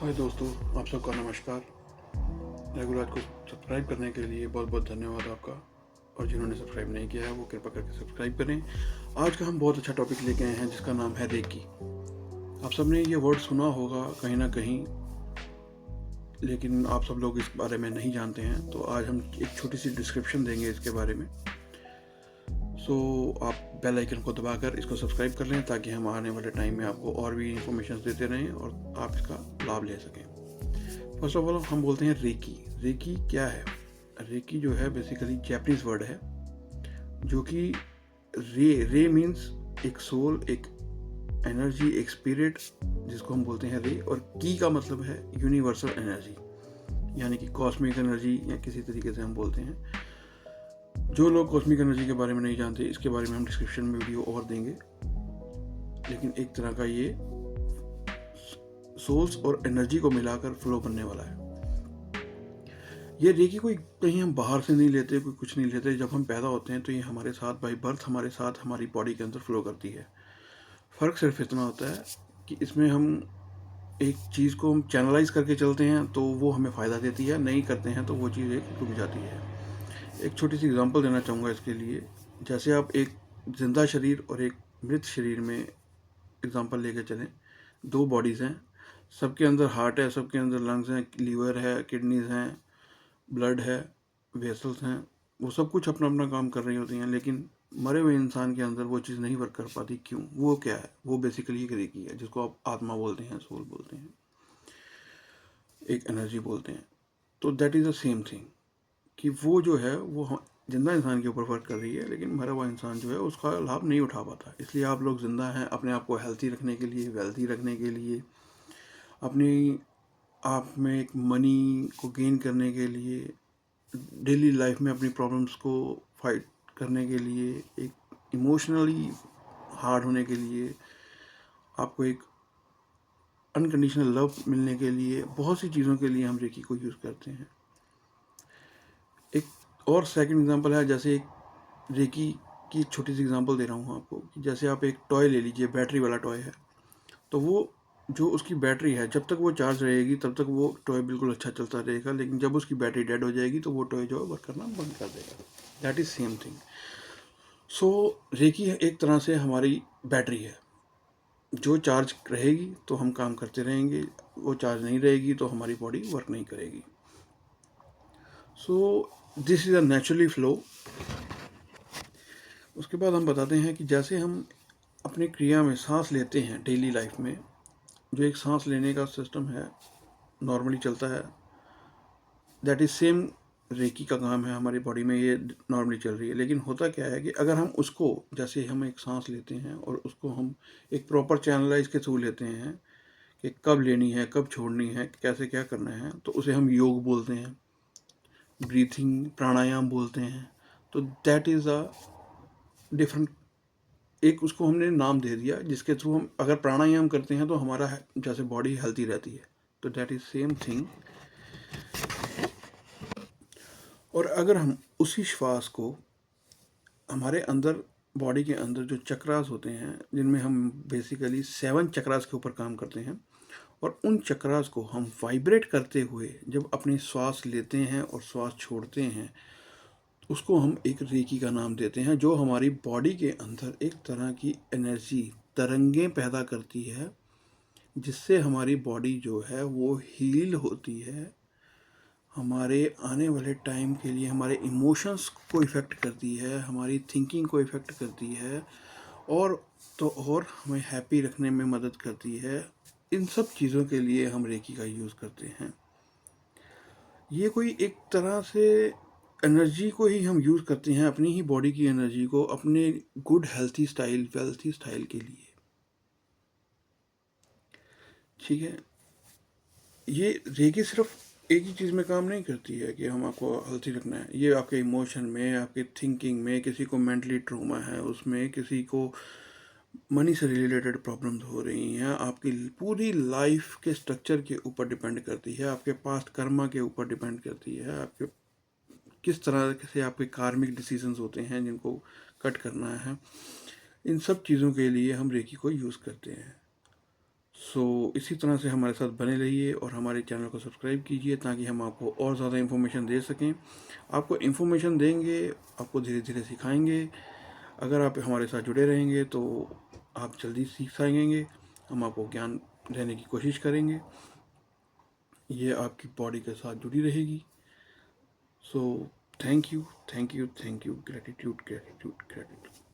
हाय दोस्तों, आप सबका नमस्कार। रेगुलर को सब्सक्राइब करने के लिए बहुत बहुत धन्यवाद आपका। और जिन्होंने सब्सक्राइब नहीं किया है वो कृपया करके सब्सक्राइब करें। आज का हम बहुत अच्छा टॉपिक लेके आए हैं जिसका नाम है रेकी। आप सबने ये वर्ड सुना होगा कहीं ना कहीं, लेकिन आप सब लोग इस बारे में नहीं जानते हैं। तो आज हम एक छोटी सी डिस्क्रिप्शन देंगे इसके बारे में। सो आप बेल आइकन को दबाकर इसको सब्सक्राइब कर लें ताकि हम आने वाले टाइम में आपको और भी इंफॉर्मेशन देते रहें और आप इसका लाभ ले सकें। फर्स्ट ऑफ ऑल हम बोलते हैं रेकी। रेकी क्या है? रेकी जो है बेसिकली जैपनीज वर्ड है, जो कि रे मीन्स एक सोल, एक एनर्जी, एक स्पिरिट, जिसको हम बोलते हैं रे। और की का मतलब है यूनिवर्सल एनर्जी, यानी कि कॉस्मिक एनर्जी, या किसी तरीके से हम बोलते हैं। जो लोग कॉस्मिक एनर्जी के बारे में नहीं जानते, इसके बारे में हम डिस्क्रिप्शन में वीडियो और देंगे। लेकिन एक तरह का ये सोल्स और एनर्जी को मिलाकर फ्लो बनने वाला है। ये रेकी कोई कहीं हम बाहर से नहीं लेते, कोई कुछ नहीं लेते। जब हम पैदा होते हैं तो ये हमारे साथ बाई बर्थ हमारे साथ हमारी बॉडी के अंदर फ्लो करती है। फ़र्क सिर्फ इतना होता है कि इसमें हम एक चीज़ को हम चैनलाइज करके चलते हैं तो वो हमें फ़ायदा देती है, नहीं करते हैं तो वो चीज़ एक रुक जाती है। एक छोटी सी एग्जांपल देना चाहूँगा इसके लिए। जैसे आप एक जिंदा शरीर और एक मृत शरीर में एग्जांपल लेके चलें। दो बॉडीज़ हैं, सबके अंदर हार्ट है, सबके अंदर लंग्स हैं, लीवर है, किडनीज हैं, ब्लड है, वेसल्स हैं। वो सब कुछ अपना अपना काम कर रही होती हैं, लेकिन मरे हुए इंसान के अंदर वो चीज़ नहीं वर्क कर पाती। क्यों? वो क्या है? वो बेसिकली एक रेकी है, जिसको आप आत्मा बोलते हैं, सोल बोलते हैं, एक एनर्जी बोलते हैं। तो that is the same thing कि वो जो है वो जिंदा इंसान के ऊपर वर्क कर रही है, लेकिन मरा हुआ इंसान जो है उसका लाभ नहीं उठा पाता। इसलिए आप लोग जिंदा हैं अपने आप को हेल्थी रखने के लिए, वेल्थी रखने के लिए, अपनी आप में एक मनी को गेन करने के लिए, डेली लाइफ में अपनी प्रॉब्लम्स को फाइट करने के लिए, एक इमोशनली हार्ड होने के लिए, आपको एक अनकंडीशनल लव मिलने के लिए, बहुत सी चीज़ों के लिए हम रेकी को यूज़ करते हैं। एक और सेकंड एग्जांपल है, जैसे एक रेकी की एक छोटी सी एग्जांपल दे रहा हूँ आपको कि जैसे आप एक टॉय ले लीजिए, बैटरी वाला टॉय है। तो वो जो उसकी बैटरी है, जब तक वो चार्ज रहेगी तब तक वो टॉय बिल्कुल अच्छा चलता रहेगा, लेकिन जब उसकी बैटरी डेड हो जाएगी तो वो टॉय जो है वर्क करना बंद कर देगा। That is same thing. So reiki एक तरह से हमारी बैटरी है। जो चार्ज रहेगी तो हम काम करते रहेंगे, वो चार्ज नहीं रहेगी तो हमारी बॉडी वर्क नहीं करेगी। So this is a naturally flow. उसके बाद हम बताते हैं कि जैसे हम अपनी क्रिया में सांस लेते हैं डेली लाइफ में, जो एक सांस लेने का सिस्टम है नॉर्मली चलता है, दैट इज सेम रेकी का काम है हमारी बॉडी में, ये नॉर्मली चल रही है। लेकिन होता क्या है कि अगर हम उसको, जैसे हम एक सांस लेते हैं और उसको हम एक प्रॉपर चैनलाइज के थ्रू लेते हैं कि कब लेनी है, कब छोड़नी है, कैसे क्या करना है, तो उसे हम योग बोलते हैं, ब्रीथिंग प्राणायाम बोलते हैं। तो दैट इज़ अ डिफरेंट, एक उसको हमने नाम दे दिया जिसके थ्रू हम अगर प्राणायाम करते हैं तो हमारा जैसे बॉडी हेल्थी रहती है। तो दैट इज सेम थिंग। और अगर हम उसी श्वास को हमारे अंदर, बॉडी के अंदर जो चक्रास होते हैं, जिनमें हम बेसिकली 7 चक्रास के ऊपर काम करते हैं, और उन चक्रास को हम वाइब्रेट करते हुए जब अपनी श्वास लेते हैं और श्वास छोड़ते हैं, उसको हम एक रेकी का नाम देते हैं, जो हमारी बॉडी के अंदर एक तरह की एनर्जी, तरंगें पैदा करती है, जिससे हमारी बॉडी जो है वो हील होती है। हमारे आने वाले टाइम के लिए हमारे इमोशंस को इफ़ेक्ट करती है, हमारी थिंकिंग को इफ़ेक्ट करती है, और तो और हमें हैप्पी रखने में मदद करती है। इन सब चीज़ों के लिए हम रेकी का यूज़ करते हैं। ये कोई एक तरह से एनर्जी को ही हम यूज़ करते हैं, अपनी ही बॉडी की एनर्जी को, अपने good healthy style, wealthy style के लिए। ठीक है? ये रेकी सिर्फ एक ही चीज़ में काम नहीं करती है कि हम आपको हेल्थी रखना है। ये आपके इमोशन में, आपके थिंकिंग में, किसी को मेंटली ट्रॉमा है उसमें, किसी को मनी से रिलेटेड प्रॉब्लम्स हो रही हैं, आपकी पूरी लाइफ के स्ट्रक्चर के ऊपर डिपेंड करती है, आपके पास्ट कर्मा के ऊपर डिपेंड करती है, आपके किस तरह से आपके कार्मिक डिसीजंस होते हैं जिनको कट करना है। इन सब चीज़ों के लिए हम रेकी को यूज़ करते हैं। सो इसी तरह से हमारे साथ बने रहिए और हमारे चैनल को सब्सक्राइब कीजिए ताकि हम आपको और ज़्यादा इन्फॉर्मेशन दे सकें। आपको इन्फॉर्मेशन देंगे, आपको धीरे धीरे सिखाएंगे। अगर आप हमारे साथ जुड़े रहेंगे तो आप जल्दी सीख सकेंगे। हम आपको ज्ञान देने की कोशिश करेंगे, ये आपकी बॉडी के साथ जुड़ी रहेगी। So thank you, thank you, thank you, gratitude, gratitude, gratitude.